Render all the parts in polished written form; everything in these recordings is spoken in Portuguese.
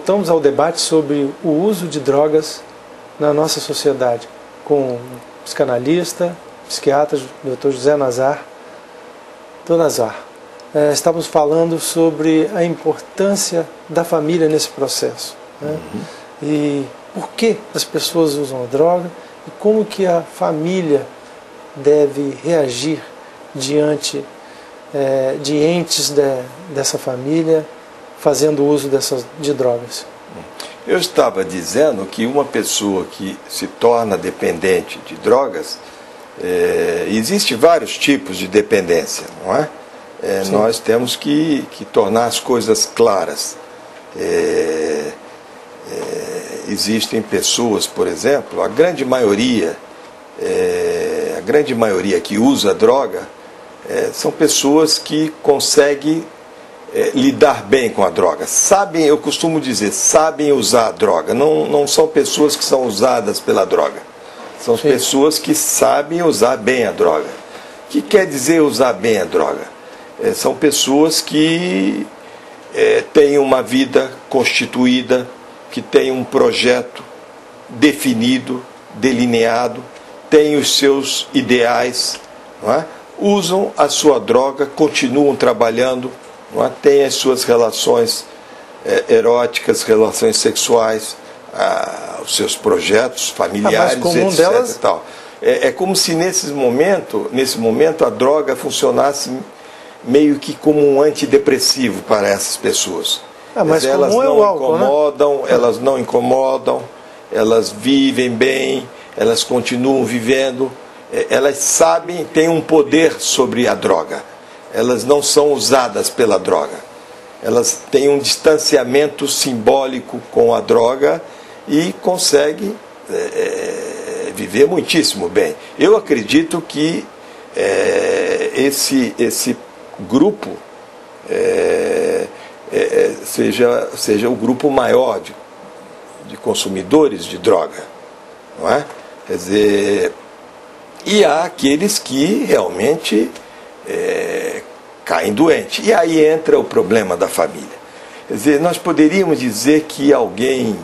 voltamos ao debate sobre o uso de drogas na nossa sociedade, com o psicanalista, psiquiatra, Dr. José Nazar. Dr. Nazar, estávamos falando sobre a importância da família nesse processo, né? E por que as pessoas usam a droga e como que a família deve reagir diante de entes dessa família fazendo uso de drogas. Eu estava dizendo que uma pessoa que se torna dependente de drogas, existe vários tipos de dependência, não é? Nós temos que tornar as coisas claras. Existem pessoas, por exemplo, a grande maioria que usa droga são pessoas que conseguem lidar bem com a droga. Sabem, eu costumo dizer, sabem usar a droga. Não são pessoas que são usadas pela droga. São Sim. pessoas que sabem usar bem a droga. O que quer dizer usar bem a droga? São pessoas que têm uma vida constituída, que têm um projeto definido, delineado, têm os seus ideais, não é? Usam a sua droga, continuam trabalhando, não é? Têm as suas relações eróticas, relações sexuais, os seus projetos familiares, etc. Delas... Tal. É como se nesse momento a droga funcionasse meio que como um antidepressivo para essas pessoas. Mas elas não incomodam, né? Elas não incomodam, elas vivem bem, elas continuam vivendo, elas sabem, têm um poder sobre a droga. Elas não são usadas pela droga. Elas têm um distanciamento simbólico com a droga e conseguem viver muitíssimo bem. Eu acredito que esse grupo seja o grupo maior de consumidores de droga, não é? Quer dizer, e há aqueles que realmente caem doentes. E aí entra o problema da família. Quer dizer, nós poderíamos dizer que alguém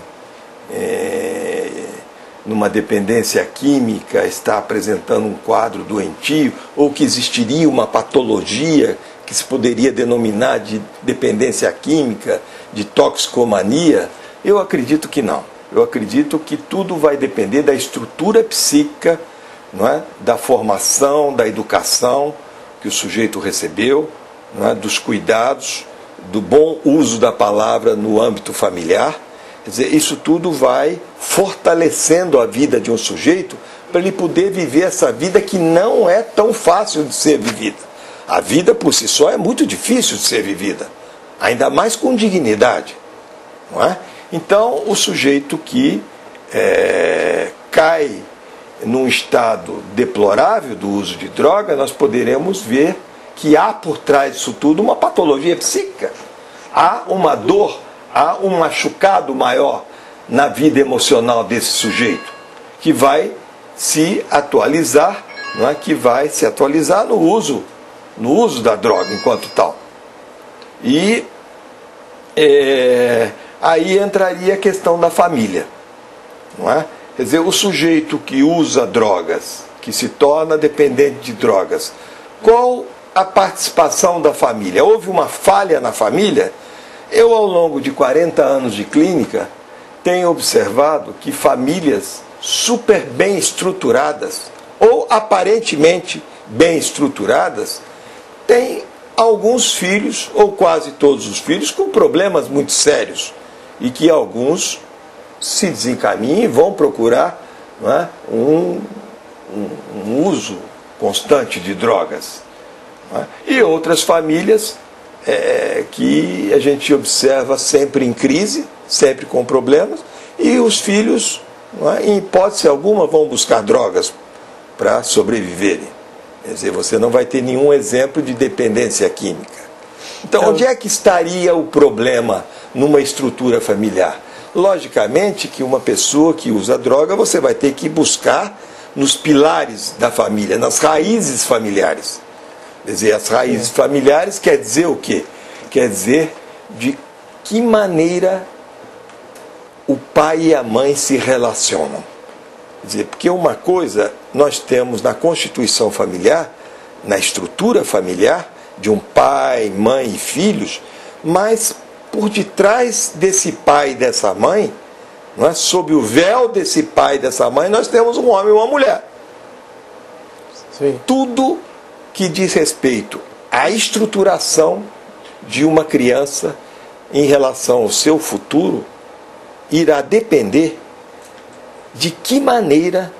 numa dependência química está apresentando um quadro doentio, ou que existiria uma patologia que se poderia denominar de dependência química, de toxicomania. Eu acredito que não. Eu acredito que tudo vai depender da estrutura psíquica, não é? Da formação, da educação que o sujeito recebeu, não é? Dos cuidados, do bom uso da palavra no âmbito familiar. Quer dizer, isso tudo vai fortalecendo a vida de um sujeito para ele poder viver essa vida que não é tão fácil de ser vivida. A vida por si só é muito difícil de ser vivida, ainda mais com dignidade, não é? Então, o sujeito que cai num estado deplorável do uso de droga, nós poderemos ver que há por trás disso tudo uma patologia psíquica. Há uma dor, há um machucado maior na vida emocional desse sujeito, que vai se atualizar, não é? Que vai se atualizar no uso da droga enquanto tal. E aí entraria a questão da família, não é? Quer dizer, o sujeito que usa drogas, que se torna dependente de drogas, qual a participação da família? Houve uma falha na família? Eu, ao longo de 40 anos de clínica, tenho observado que famílias super bem estruturadas, ou aparentemente bem estruturadas, têm alguns filhos, ou quase todos os filhos, com problemas muito sérios, e que alguns se desencaminham e vão procurar, não é? um uso constante de drogas. Não é? E outras famílias que a gente observa sempre em crise, sempre com problemas, e os filhos, não é? Em hipótese alguma, vão buscar drogas para sobreviverem. Quer dizer, você não vai ter nenhum exemplo de dependência química. Então, onde é que estaria o problema numa estrutura familiar? Logicamente que uma pessoa que usa droga, você vai ter que buscar nos pilares da família, nas raízes familiares. Quer dizer, as raízes familiares quer dizer o quê? Quer dizer de que maneira o pai e a mãe se relacionam. Quer dizer, porque uma coisa nós temos na constituição familiar, na estrutura familiar, de um pai, mãe e filhos, mas por detrás desse pai e dessa mãe, não é? Sob o véu desse pai e dessa mãe, nós temos um homem e uma mulher. Sim. Tudo que diz respeito à estruturação de uma criança em relação ao seu futuro irá depender de que maneira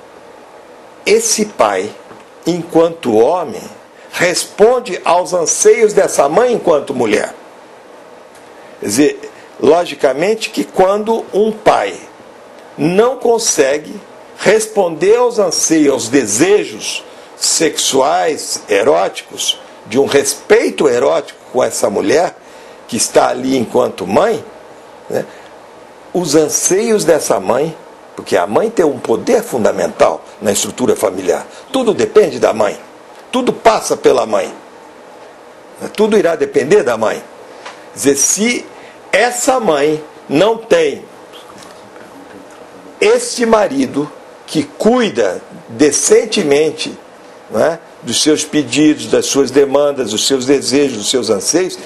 esse pai, enquanto homem, responde aos anseios dessa mãe enquanto mulher. Quer dizer, logicamente que quando um pai não consegue responder aos anseios, aos desejos sexuais, eróticos, de um respeito erótico com essa mulher que está ali enquanto mãe, né, os anseios dessa mãe, porque a mãe tem um poder fundamental na estrutura familiar, tudo depende da mãe, tudo passa pela mãe, tudo irá depender da mãe. Quer dizer, se essa mãe não tem este marido que cuida decentemente, não é, dos seus pedidos, das suas demandas, dos seus desejos, dos seus anseios,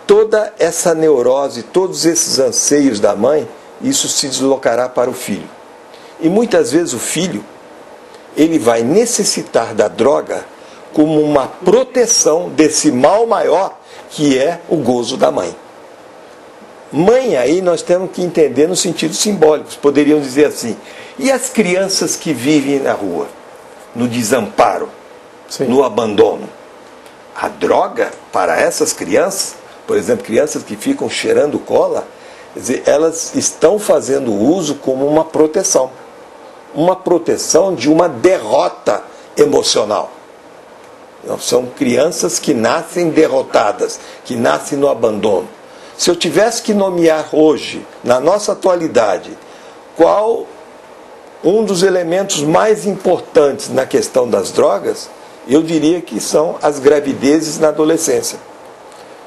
toda essa neurose, todos esses anseios da mãe, isso se deslocará para o filho. E muitas vezes o filho, ele vai necessitar da droga como uma proteção desse mal maior que é o gozo da mãe. Mãe aí nós temos que entender no sentido simbólico, poderiam dizer assim, e as crianças que vivem na rua, no desamparo, Sim. no abandono? A droga para essas crianças, por exemplo, crianças que ficam cheirando cola, quer dizer, elas estão fazendo uso como uma proteção de uma derrota emocional. São crianças que nascem derrotadas, que nascem no abandono. Se eu tivesse que nomear hoje, na nossa atualidade, qual um dos elementos mais importantes na questão das drogas, eu diria que são as gravidezes na adolescência.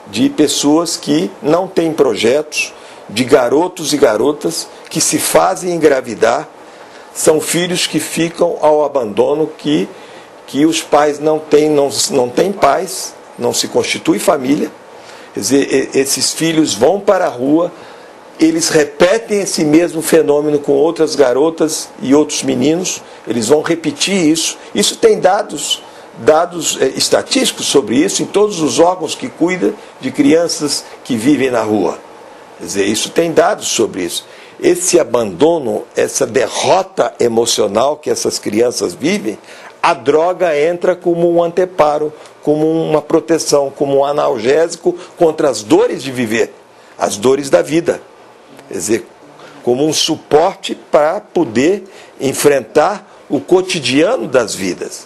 De pessoas que não têm projetos, de garotos e garotas que se fazem engravidar, são filhos que ficam ao abandono, que os pais não têm pais, não se constitui família. Quer dizer, esses filhos vão para a rua, eles repetem esse mesmo fenômeno com outras garotas e outros meninos, eles vão repetir isso. Isso tem dados estatísticos sobre isso em todos os órgãos que cuidam de crianças que vivem na rua. Quer dizer, isso tem dados sobre isso. Esse abandono, essa derrota emocional que essas crianças vivem, a droga entra como um anteparo, como uma proteção, como um analgésico contra as dores de viver, as dores da vida. Quer dizer, como um suporte para poder enfrentar o cotidiano das vidas.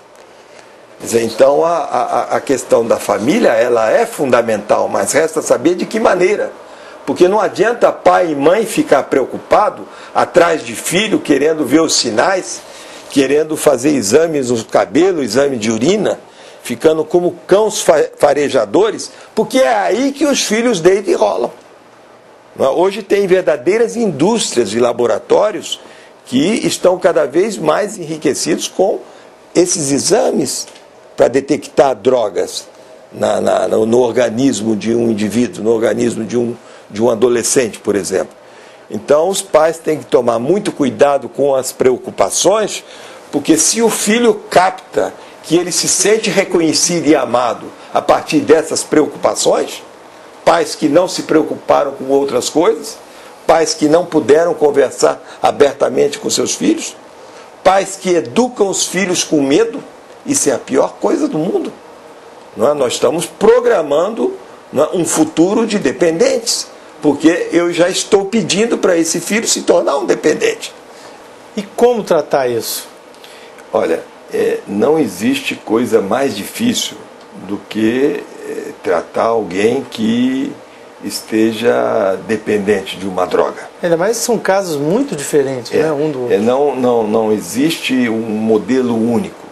Quer dizer, então a questão da família, ela é fundamental, mas resta saber de que maneira. Porque não adianta pai e mãe ficar preocupado atrás de filho, querendo ver os sinais, querendo fazer exames no cabelo, exame de urina, ficando como cães farejadores, porque é aí que os filhos deitam e rolam. Hoje tem verdadeiras indústrias de laboratórios que estão cada vez mais enriquecidos com esses exames para detectar drogas no organismo de um indivíduo, no organismo de um adolescente, por exemplo. Então os pais têm que tomar muito cuidado com as preocupações, porque se o filho capta que ele se sente reconhecido e amado a partir dessas preocupações, pais que não se preocuparam com outras coisas, pais que não puderam conversar abertamente com seus filhos, pais que educam os filhos com medo, isso é a pior coisa do mundo. Não é? Nós estamos programando, não é, um futuro de dependentes, porque eu já estou pedindo para esse filho se tornar um dependente. E como tratar isso? Olha, não existe coisa mais difícil do que tratar alguém que esteja dependente de uma droga. Ainda mais são casos muito diferentes, né? Um do outro. Não existe um modelo único.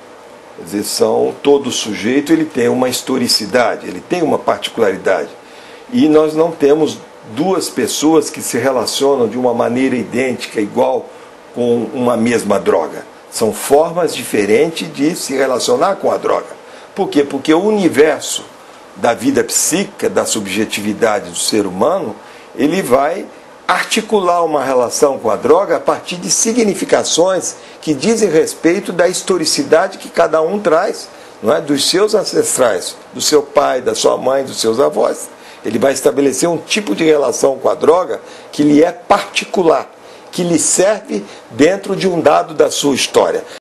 Quer dizer, todo sujeito ele tem uma historicidade, ele tem uma particularidade. E nós não temos duas pessoas que se relacionam de uma maneira idêntica, igual, com uma mesma droga. São formas diferentes de se relacionar com a droga. Por quê? Porque o universo da vida psíquica, da subjetividade do ser humano, ele vai articular uma relação com a droga a partir de significações que dizem respeito da historicidade que cada um traz, não é? Dos seus ancestrais, do seu pai, da sua mãe, dos seus avós. Ele vai estabelecer um tipo de relação com a droga que lhe é particular, que lhe serve dentro de um dado da sua história.